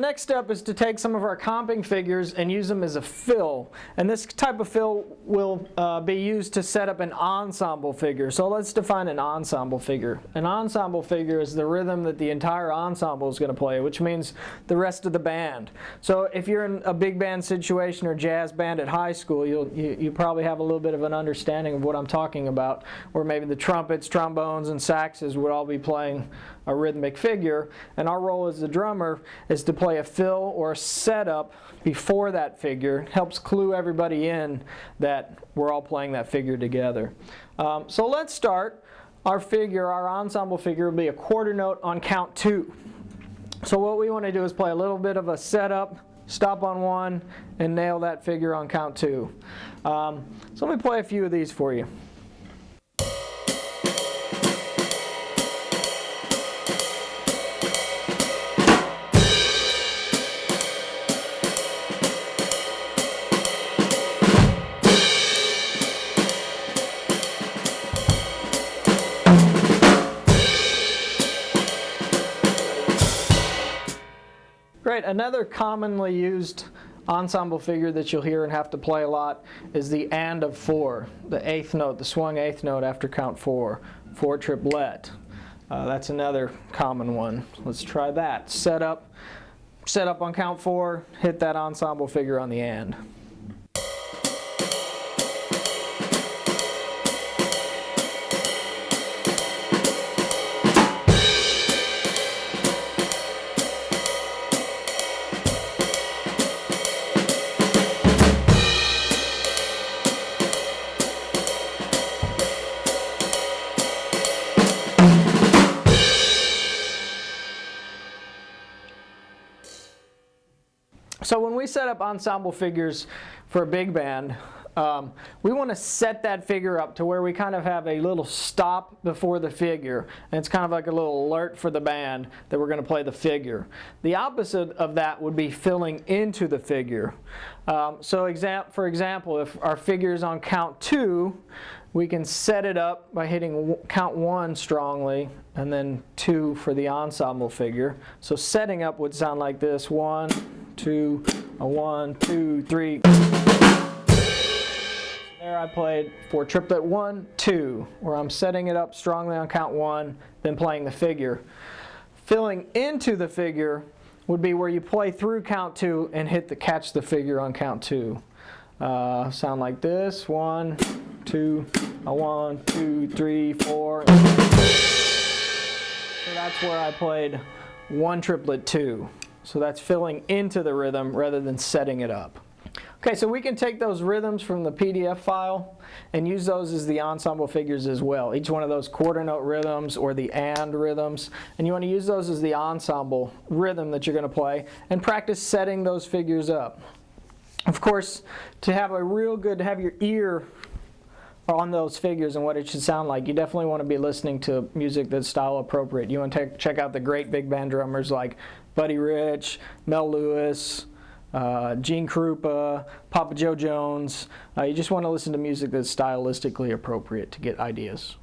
next step is to take some of our comping figures and use them as a fill. And this type of fill will be used to set up an ensemble figure. So let's define an ensemble figure. An ensemble figure is the rhythm that the entire ensemble is going to play, which means the rest of the band. So if you're in a big band situation or jazz band at high school, you probably have a little bit of an understanding of what I'm talking about, where maybe the trumpets, trombones, and saxes would all be playing a rhythmic figure, and our role as the drummer is to play a fill or a setup before that figure. It helps clue everybody in that we're all playing that figure together. So let's start. Our figure, our ensemble figure, will be a quarter note on count 2. So what we want to do is play a little bit of a setup, stop on 1, and nail that figure on count 2. So let me play a few of these for you. Great. Another commonly used ensemble figure that you'll hear and have to play a lot is the and of 4, the 8th note, the swung 8th note after count 4, 4 triplet. That's another common one. Let's try that. Set up on count 4, hit that ensemble figure on the and. So when we set up ensemble figures for a big band, we want to set that figure up to where we kind of have a little stop before the figure, and it's kind of like a little alert for the band that we're going to play the figure. The opposite of that would be filling into the figure. For example, if our figure is on count 2, we can set it up by hitting count 1 strongly and then 2 for the ensemble figure. So setting up would sound like this: 1, 2, 1, 2, 3. There I played 4 triplet 1, 2, where I'm setting it up strongly on count 1, then playing the figure. Filling into the figure would be where you play through count 2 and catch the figure on count 2. Sound like this: 1, 2, 1, 2, 3, 4. So that's where I played 1 triplet 2. So that's filling into the rhythm rather than setting it up. Okay, so we can take those rhythms from the PDF file and use those as the ensemble figures as well. Each one of those quarter note rhythms or the and rhythms. And you want to use those as the ensemble rhythm that you're going to play and practice setting those figures up. Of course, to have your ear on those figures and what it should sound like, you definitely want to be listening to music that's style appropriate. You want to check out the great big band drummers like Buddy Rich, Mel Lewis, Gene Krupa, Papa Joe Jones. You just want to listen to music that's stylistically appropriate to get ideas.